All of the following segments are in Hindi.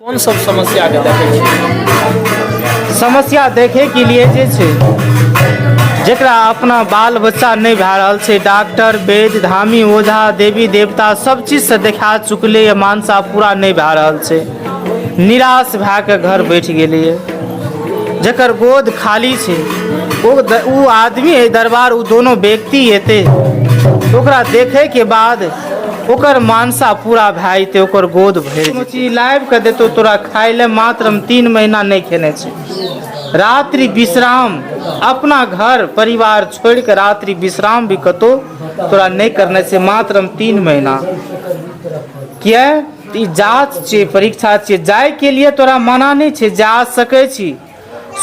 कौन सब समस्या के देखे छी? समस्या देखे के लिए जे छै जेकरा अपना बाल बच्चा नहीं भए रहल छै, डॉक्टर वैद्य धामी ओझा देवी देवता सब चीज से देखा चुकले है, मानसा पूरा नहीं भए रहल छै, निराश भए के घर बैठ गेलै है। जकर गोद खाली छै वो आदमी है दरबार, वो दोनों व्यक्ति हेतै तो ओकरा देखे के बाद ओकर मानसा पूरा भए जेतै, ओकर गोद भरि कोनो चीज लाबि के देतौ तोरा खाय ले। मात्र हम 3 महीना नहीं खेने छै, रात्रि विश्राम अपना घर परिवार छोड़ के रात्रि विश्राम भी कतो तोरा नहीं करने से मात्र हम 3 महीना। किया ई जांच छै, परीक्षा छै, जाय के लिए तोरा मना नहीं छै, जा सकै छी,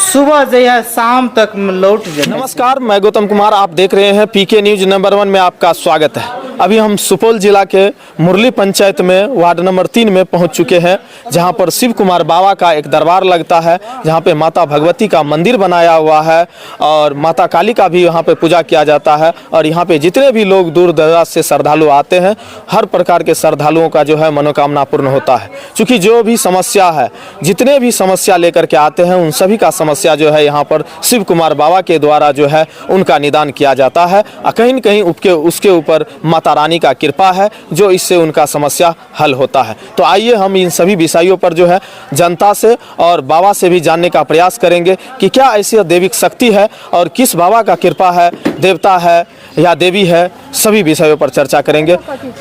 सुबह जया शाम तक लौट जाए। नमस्कार, मैं गौतम कुमार, आप देख रहे हैं पीके न्यूज नंबर 1 में आपका स्वागत है। अभी हम सुपौल जिला के मुरली पंचायत में वार्ड नंबर 3 में पहुंच चुके हैं, जहां पर शिव कुमार बाबा का एक दरबार लगता है, जहां पे माता भगवती का मंदिर बनाया हुआ है और माता काली का भी यहाँ पे पूजा किया जाता है। और यहाँ पे जितने भी लोग दूर दराज से श्रद्धालु आते हैं, हर प्रकार के श्रद्धालुओं का जो है मनोकामना पूर्ण होता है। चूँकि जो भी समस्या है, जितने भी समस्या लेकर के आते हैं, उन सभी का समस्या जो है यहाँ पर शिव कुमार बाबा के द्वारा जो है उनका निदान किया जाता है। कहीं न कहीं उसके ऊपर माता रानी का कृपा है, जो इससे उनका समस्या हल होता है। तो आइए हम इन सभी विषयों पर जो है जनता से और बाबा से भी जानने का प्रयास करेंगे कि क्या ऐसी दैविक शक्ति है और किस बाबा का कृपा है, देवता है या देवी है, सभी विषयों पर चर्चा करेंगे।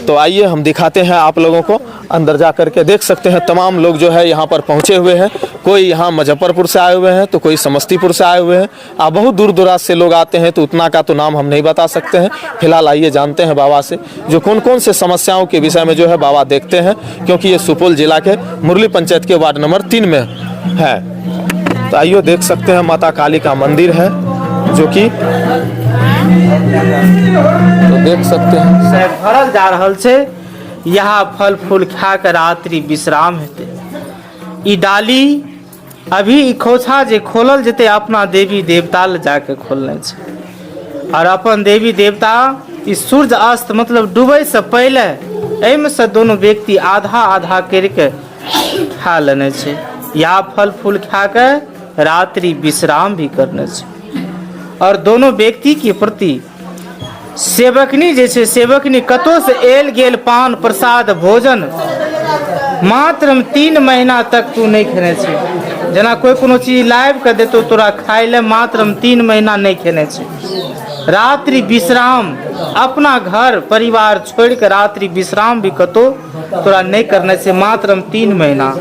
तो आइए हम दिखाते हैं आप लोगों को, अंदर जा करके देख सकते हैं तमाम लोग जो है यहाँ पर पहुँचे हुए हैं। कोई यहाँ मुजफ्फरपुर से आए हुए हैं तो कोई समस्तीपुर से आए हुए हैं, बहुत दूर दराज से लोग आते हैं, तो उतना का तो नाम हम नहीं बता सकते हैं। फिलहाल आइए जानते हैं बाबा से जो कौन कौन से समस्याओं के विषय में जो है बाबा देखते हैं, क्योंकि ये सुपौल जिला के मुरली पंचायत के वार्ड नंबर 3 में है। तो आइए देख सकते हैं माता काली का मंदिर है, जो कि तो देख सकते हैं भरल जा रहल छै। यहाँ फल फूल खा कर रात्रि विश्राम हेतै। ई डाली अभी ई खोछा जे खोलल जेते अपना देवी देवता ले जाके खोलने छै, और अपन देवी देवता ई सूर्य अस्त मतलब डूबे से पहले एहिमे से दोनों व्यक्ति आधा आधा करके खा लेने छै, या फल फूल खा के रात्रि विश्राम भी करने छै। और दोनों व्यक्ति के प्रति सेवकनी जे छै, सेवकनी कतो से एल गेल पान प्रसाद भोजन मात्र 3 महीना तक तू नहीं खेने छै। जना कोई कोनो चीज लाइब के देतो तोरा खाय ले, मात्र 3 महीना नहीं खेने छै। रात्रि विश्राम अपना घर परिवार छोड़ के रात्रि विश्राम भी कतो तोरा नहीं करने से मात्र 3 महीना।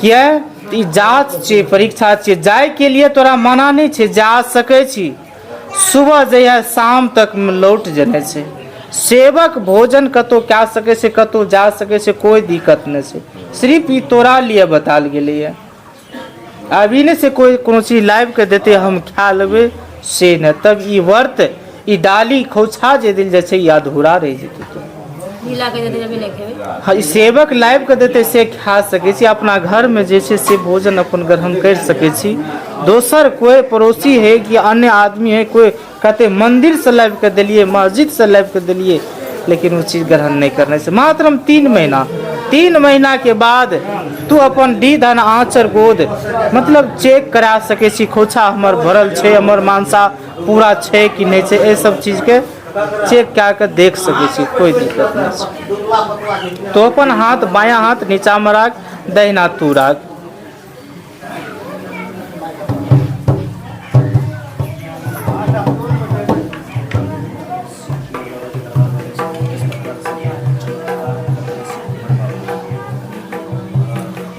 किया ई जांच छै, परीक्षा छै, जाय के लिए तोरा मना नहीं छै, जा सकै छी, सुबह जया शाम तक लौट जाने छै। सेवक भोजन कतो क्या सके से, कतो जा सके से, कोई दिक्कत नहीं छै। सिर्फ ई तोरा लिए बताल गेलै है, अभी ने से कोई कोनो चीज लाइव के देते हम खा लेबै से न। तब ई व्रत ई डाली खोछा जे दिल जैसे ये अधूरा रह जेतै। हाँ, सेवक लाइव के देते से खा सके छी, अपना घर में जैसे से भोजन अपन ग्रहण कर सके छी। दोसर कोई पड़ोसी है कि अन्य आदमी है, कोई कहते मंदिर से लाइव के दिलिए, मस्जिद से लाइव के दिलिए, लेकिन वो चीज ग्रहण नहीं करने से मात्र 3 महीना। 3 महीना के बाद तू अपन डी धन आँचर गोद मतलब चेक करा सके छी, खोछा हमर भरल छै, हमर मानसा पूरा छै कि नहीं छै, ये सब चीज के चेक क्या कर देख सके छी, कोई दिक्कत नहीं छै। तो अपन हाथ बायां हाथ नीचा में राख, दहिना तू राख।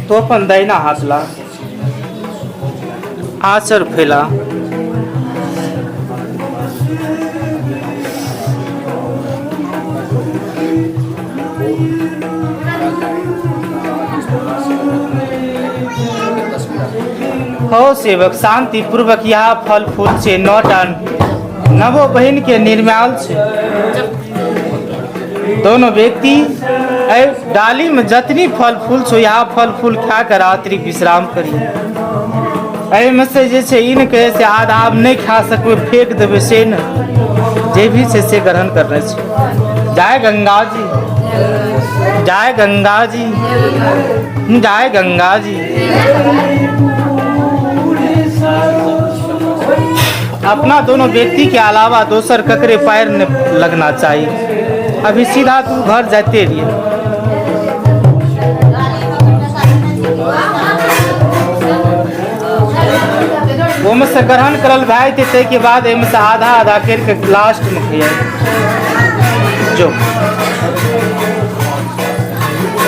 तो अपन दहिना हाथ ला, आँचर फैला, हो सेवक शांति पूर्वक यहाँ फल फूल से 9 टन नवो बहन के निर्माल से दोनों व्यक्ति डाली में जतनी फल फूल छो, यहाँ फल फूल खा कर रात्रि विश्राम करिए। में से जैसे इन कहे से आधा आप नहीं खा सकते, फेंक देवे से न, जे भी से ग्रहण करने से। जय गंगा जी। जय गंगा जी, जय गंगा जी। अपना दोनों व्यक्ति के अलावा दोसर ककरे पैर न लगना चाहिए। अभी सीधा तू घर जाते रहिए। ओमे से ग्रहण करल भाई थे के बाद एमे से आधा आधा करके लास्ट में खिया जो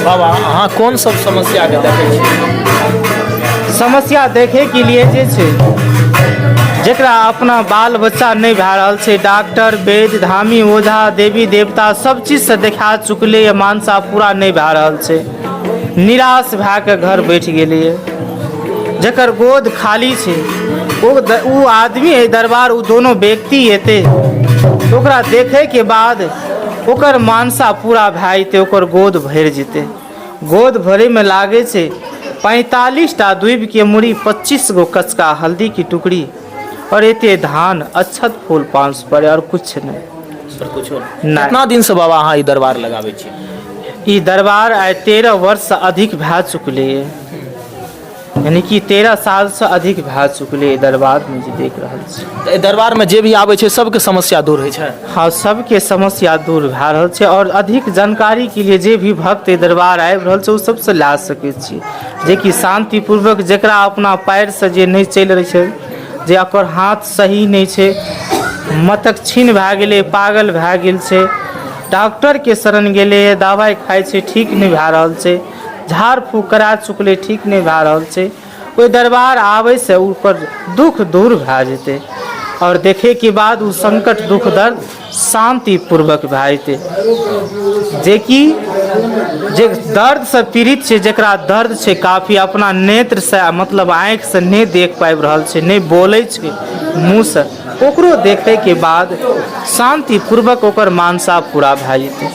बाबा अहाँ कोन सब समस्या के देखै छी? समस्या देखे के लिए जे छै जेकरा अपना बाल बच्चा नहीं भए रहल छै, डॉक्टर वैद्य धामी ओझा देवी देवता सब चीज से देखा चुकले ये, मानसा पूरा नहीं भए रहल छै, निराश भए के घर बैठ गेलै। जकर गोद खाली छै वो आदमी है दरबार, वो दोनों व्यक्ति हेते ओकरा देखे के बाद ओकर मानसा पूरा भए जेतै, ओकर गोद भरि जेतै। गोद भरे में लागे छै 45टा दूब के मुड़ी, 25 गो कचका हल्दी की टुकड़ी और एते धान, अक्षत फूल 500 पड़े और कुछ नहीं। सर कुछ नहीं। कितना दिन से बाबा अहाँ ई दरबार लगाबै छी? ई दरबार आइ 13 वर्ष से अधिक भए चुकले है, यानी कि 13 साल से अधिक भए चुकले दरबार में जे देख रहल छी। दरबार में जे भी आबै छै सबके समस्या दूर होइ छै? हाँ, सबके समस्या दूर भए रहल छै और अधिक जानकारी के लिए जे भी भक्त दरबार आबि रहल छै ओ सबसे ला सकै छी, जे कि शांतिपूर्वक जेकरा अपना पैर से जे नहीं चलि रहै छै, जे ओकर हाथ सही नहीं छै, मतक छीन भए गेलै, पागल भए गेल छै, डॉक्टर के शरण गेलै, दवाई खाइ छै ठीक नहीं भए रहल छै, झाड़ फूक करा चुकले ठीक नहीं भए रहल छै, ओहि दरबार आबै से ऊपर दुख दूर भए जेतै और देखे के बाद वो संकट दुख दर्द शांति पूर्वक भए जेतै। जे कि जे दर्द से पीड़ित छै, जेकरा दर्द छै काफी, अपना नेत्र से मतलब आँखि से नहीं देख पाबि रहल छै, नहीं बोलै छै मुँह से, ओकरो देखे के बाद शांति पूर्वक ओकर मानसा पूरा भए जेतै।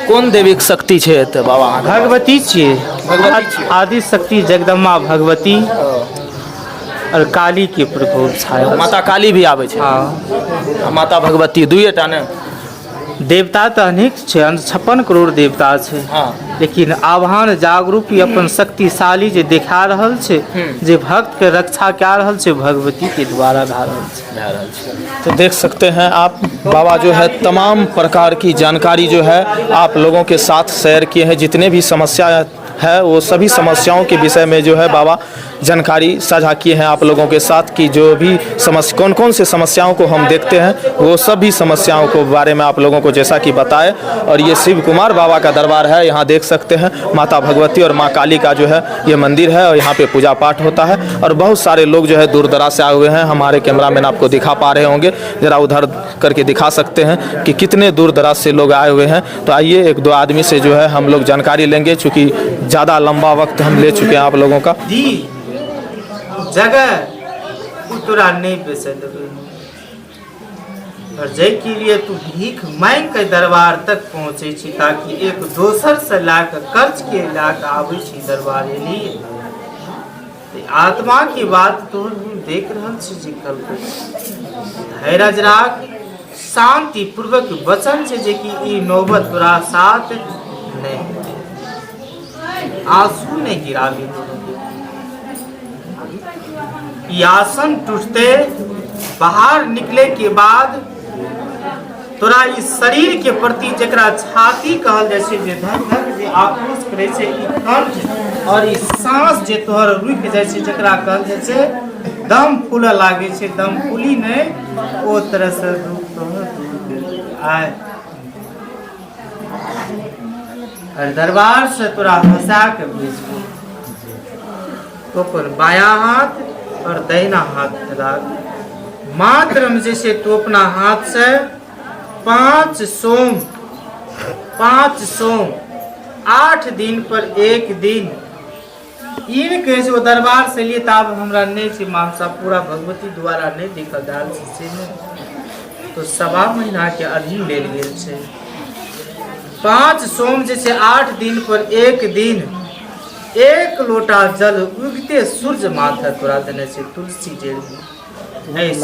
कोन देवी के शक्ति छै एतऽ बाबा? भगवती छियै, भगवती आदि शक्ति जगदम्बा भगवती और काली के प्रकोप छाया। माता काली भी आबै छै? हाँ, माता भगवती दुइटा ने? देवता तो अनेक छै, 56 करोड़ देवता छै। हाँ। लेकिन आह्वान जागरूक अपन शक्तिशाली जे देखा रहल छै, जे भक्त के रक्षा कए रहल छै, भगवती के द्वारा भए रहल छै। तो देख सकते हैं आप बाबा जो है तमाम प्रकार की जानकारी जो है आप लोगों के साथ शेयर किए हैं। जितने भी समस्या है वो सभी समस्याओं के विषय में जो है बाबा जानकारी साझा किए हैं आप लोगों के साथ, कि जो भी समस्या कौन कौन से समस्याओं को हम देखते हैं वो सभी समस्याओं को बारे में आप लोगों को जैसा कि बताए। और ये शिव कुमार बाबा का दरबार है, यहाँ देख सकते हैं माता भगवती और माँ काली का जो है ये मंदिर है और यहाँ पे पूजा पाठ होता है और बहुत सारे लोग जो है दूर दराज से आए हुए हैं। हमारे कैमरामैन आपको दिखा पा रहे होंगे, ज़रा उधर करके दिखा सकते हैं कि कितने दूर दराज से लोग आए हुए हैं। तो आइए एक दो आदमी से जो है हम लोग जानकारी लेंगे, चूँकि ज़्यादा लंबा वक्त हम ले चुके हैं आप लोगों का। जगह तोरा नहीं बेच और जय के लिए तू भीख मांग के दरबार तक पहुँचे छी, ताकि एक दोसर से लाकर कर्ज के लाकर आबै छी दरबार लिए। आत्मा की बात तो देख रहल छी जी, कल धैर्य राख, शांति पूर्वक वचन से जे कि ई नौबत तोरा साथ नहीं, आंसू नहीं गिरावी। आसन टूटते बाहर निकले के बाद तोरा इस शरीर के प्रति जकरा छाती कहल जाय छै, जे धक धक जे आक्रोश करे छै, ई कंठ और ई सांस जे तोहर रुक जाय छै, जकरा कहल जाय छै दम फूले लागे छै, दम फूली नहीं ओ तरह से दुख तोहर आए और दरबार से तोरा हंसा के भेज तो पर बाया हाथ और दाहिना हाथ राख। मात्र में जैसे तू अपना हाथ से 5 सोम 8 दिन पर एक दिन इन कैसे वो दरबार से लिए तब हमरा नहीं से मानसा पूरा भगवती द्वारा नहीं देखल जाल से नहीं, तो 1.25 महीना के अधीन ले गेल छै। 5 सोम जैसे 8 दिन पर एक दिन 1 लोटा जल उगते सूर्य माथा तोरा देने से तुलसी जल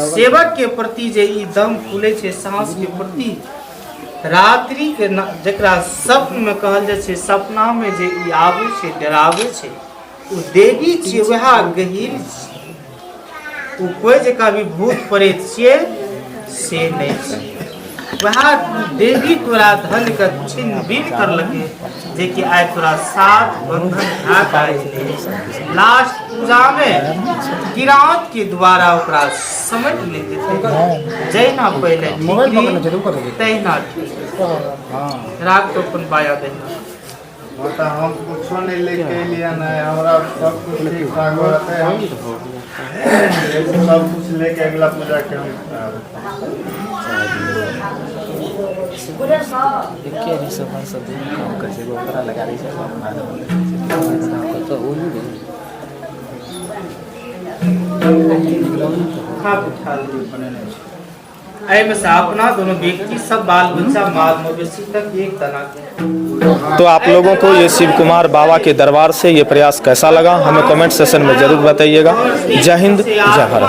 सेवक के प्रति जे ई दम फूले छै, सांस के प्रति रात्रि के जकरा स्वप्न में कहल जाइ छै, सपना में जे ई आबै छै डराबै छै, ओ देवी छियै, वएह गहीर छियै। ओ कोई जकरा भी भूत प्रेत छियै से नहीं छै। वह देवी तोरा धन के छिन्न भिन्न करलकै, जे कि आइ तोरा साथ बंधन लास्ट पूजा में किरात के द्वारा ओकरा समझ लेते थे। जैना पहले तैना रात तो अपन बाया देना माता हम कुछो नहीं लेके लिया ना, हमरा सब कुछ ठीक ठाक रहते, हम सब कुछ लेके अगला पूजा के हम में से अपना दोनों व्यक्ति सब बाल बच्चा माल मवेशी तक एक तना। तो आप लोगों को ये शिव कुमार बाबा के दरबार से ये प्रयास कैसा लगा, हमें कमेंट सेशन में जरूर बताइएगा। जय हिंद, जय भारत।